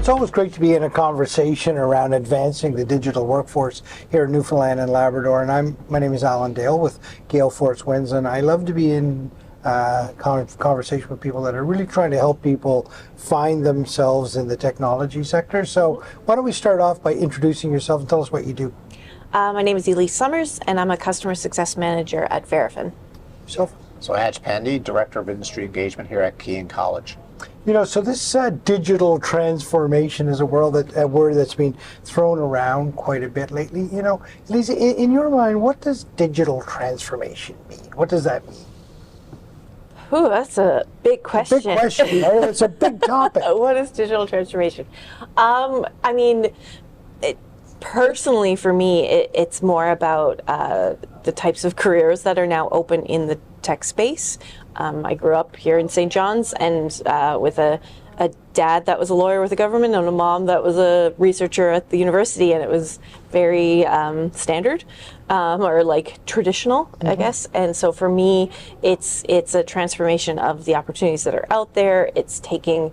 it's always great to be in a conversation around advancing the digital workforce here in Newfoundland and Labrador. And my name is Allan Dale with Gale Force Winds, and I love to be in conversation with people that are really trying to help people find themselves in the technology sector. So why don't we start off by introducing yourself and tell us what you do. My name is Elyse Summers, and I'm a customer success manager at Verafin. Yourself? So Ajay Pande, Director of Industry Engagement here at Keyin College. You know, so this digital transformation is a word that's been thrown around quite a bit lately. You know, Elyse, in your mind, what does digital transformation mean? What does that mean? Ooh, that's a big question. Big question, right? It's a big topic. What is digital transformation? I mean, personally, for me, it's more about the types of careers that are now open in the tech space. I grew up here in St. John's, and with a dad that was a lawyer with the government and a mom that was a researcher at the university, and it was very standard or like traditional, I guess. And so for me, it's a transformation of the opportunities that are out there. It's taking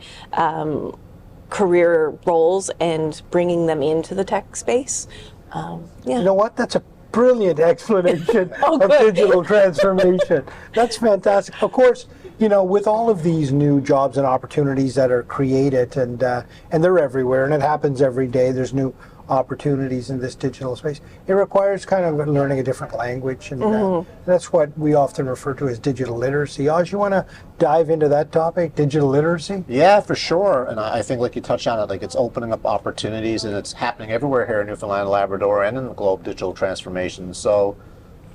career roles and bringing them into the tech space. Yeah. You know what? That's a brilliant explanation of digital transformation. That's fantastic. Of course, you know, with all of these new jobs and opportunities that are created, and they're everywhere, and it happens every day. There's new opportunities in this digital space. It requires kind of learning a different language, and that's what we often refer to as digital literacy. Aj, you want to dive into that topic, digital literacy? Yeah, for sure. And I think, like you touched on it, like it's opening up opportunities, and it's happening everywhere here in Newfoundland and Labrador and in the globe, digital transformation. So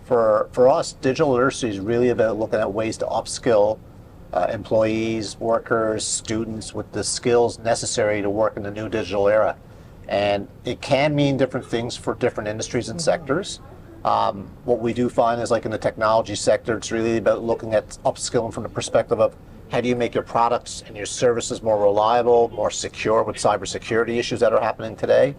for us, digital literacy is really about looking at ways to upskill employees, workers, students with the skills necessary to work in the new digital era. And it can mean different things for different industries and sectors. What we do find is, like in the technology sector, it's really about looking at upskilling from the perspective of how do you make your products and your services more reliable, more secure with cybersecurity issues that are happening today.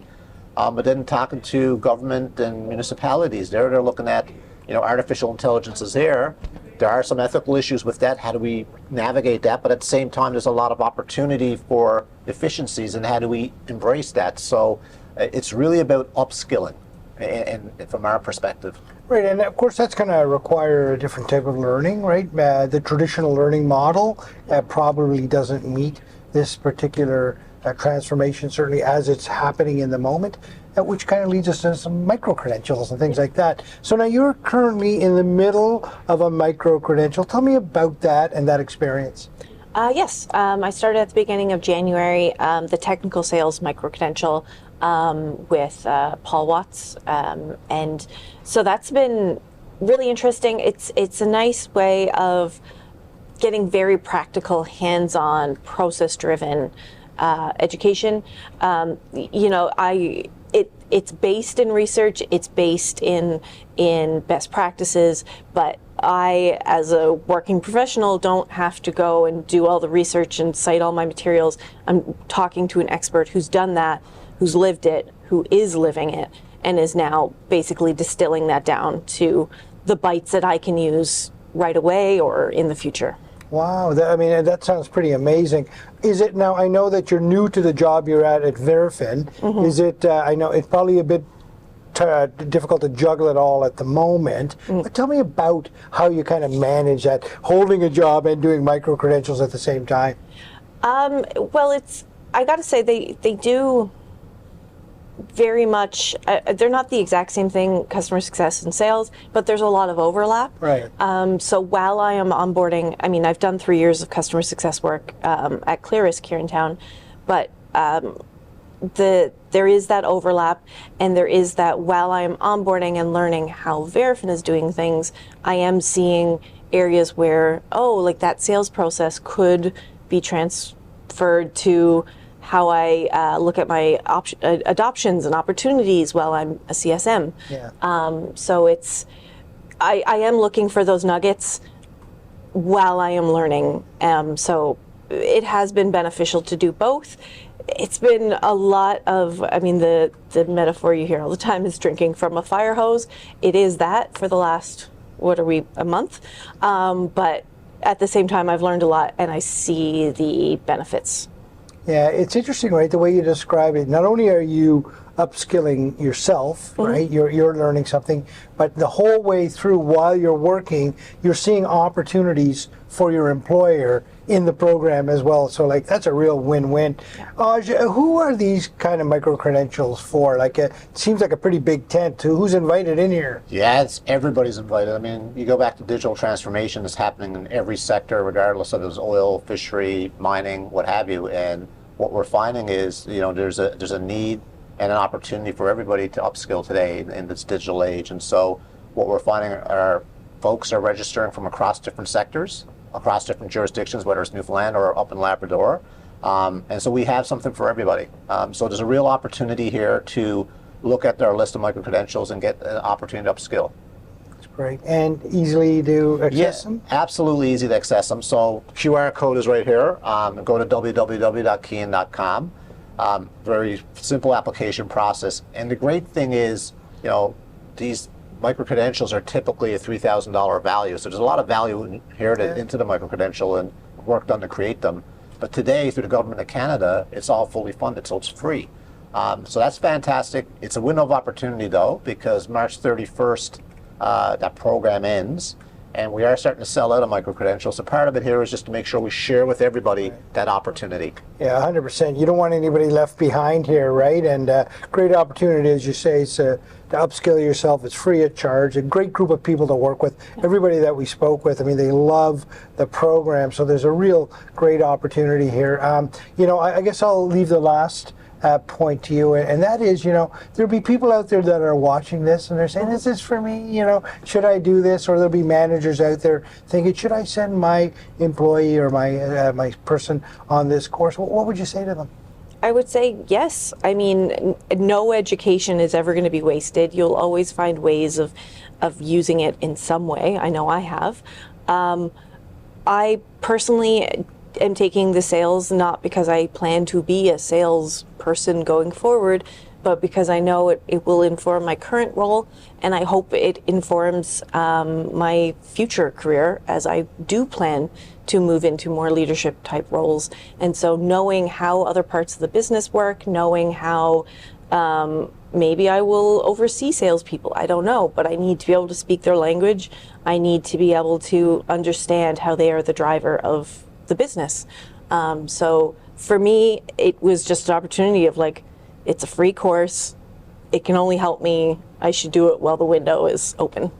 But then talking to government and municipalities, they're looking at, you know, artificial intelligence is there. There are some ethical issues with that. How do we navigate that? But at the same time, there's a lot of opportunity for efficiencies, and how do we embrace that? So it's really about upskilling, and from our perspective. Right, and of course that's going to require a different type of learning, right? The traditional learning model probably doesn't meet this particular transformation, certainly as it's happening in the moment, which kind of leads us to some micro-credentials and things like that. So now you're currently in the middle of a micro-credential. Tell me about that and that experience. Yes, I started at the beginning of January, the technical sales micro-credential with Paul Watts. And so that's been really interesting. It's a nice way of getting very practical, hands-on, process-driven education. You know, it's based in research, it's based in best practices, but I, as a working professional, don't have to go and do all the research and cite all my materials. I'm talking to an expert who's done that, who's lived it, who is living it, and is now basically distilling that down to the bites that I can use right away or in the future. Wow, I mean, that sounds pretty amazing. Is it now, I know that you're new to the job you're at Verafin. Is it, I know it's probably a bit difficult to juggle it all at the moment, but tell me about how you kind of manage that, holding a job and doing micro-credentials at the same time. Well, I got to say, they do very much, they're not the exact same thing, customer success and sales, but there's a lot of overlap. Right. So while I am onboarding, I mean, I've done 3 years of customer success work at ClearRisk here in town, but there is that overlap, and there is that while I am onboarding and learning how Verafin is doing things, I am seeing areas where, like that sales process could be transferred to how I look at my adoptions and opportunities while I'm a CSM. Yeah. So I am looking for those nuggets while I am learning. So it has been beneficial to do both. It's been a lot of, I mean, the metaphor you hear all the time is drinking from a fire hose. It is that for the last, a month? But at the same time, I've learned a lot, and I see the benefits. Yeah, it's interesting, right? The way you describe it. Not only are you upskilling yourself, right? You're learning something, but the whole way through while you're working, you're seeing opportunities for your employer in the program as well. So like that's a real win-win. Who are these kind of micro-credentials for? Like it seems like a pretty big tent. Who's invited in here? Yeah, everybody's invited. I mean, you go back to digital transformation, it's happening in every sector, regardless of if it's oil, fishery, mining, what have you. And what we're finding is, there's a need and an opportunity for everybody to upskill today in this digital age. And so what we're finding are folks are registering from across different sectors, across different jurisdictions, whether it's Newfoundland or up in Labrador. And so we have something for everybody. So there's a real opportunity here to look at our list of micro-credentials and get an opportunity to upskill. That's great. And easily to access them? Absolutely easy to access them. So QR code is right here. Go to www.keyin.com. Very simple application process. And the great thing is, these micro-credentials are typically a $3,000 value. So there's a lot of value inherited into the micro-credential and work done to create them. But today, through the Government of Canada, it's all fully funded, so it's free. So that's fantastic. It's a window of opportunity, though, because March 31st, that program ends. And we are starting to sell out of micro-credentials. So part of it here is just to make sure we share with everybody that opportunity. Yeah, 100%. You don't want anybody left behind here, right? And great opportunity, as you say, to upskill yourself. It's free of charge. A great group of people to work with. Everybody that we spoke with, I mean, they love the program. So there's a real great opportunity here. I guess I'll leave the last point to you, and that is, there'll be people out there that are watching this and they're saying, is this for me? Should I do this? Or there'll be managers out there thinking, should I send my employee or my person on this course? What would you say to them? I would say yes. I mean, no education is ever going to be wasted. You'll always find ways of using it in some way. I know I have. I personally am taking the sales not because I plan to be a salesperson going forward, but because I know it will inform my current role, and I hope it informs my future career as I do plan to move into more leadership type roles. And so knowing how other parts of the business work, knowing how maybe I will oversee salespeople, I don't know, but I need to be able to speak their language. I need to be able to understand how they are the driver of the business. So for me, it was just an opportunity of like, it's a free course. It can only help me. I should do it while the window is open.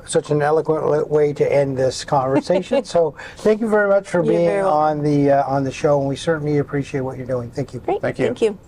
Such an eloquent way to end this conversation. So thank you very much for being on the show, and we certainly appreciate what you're doing. Thank you. Great. Thank you. Thank you.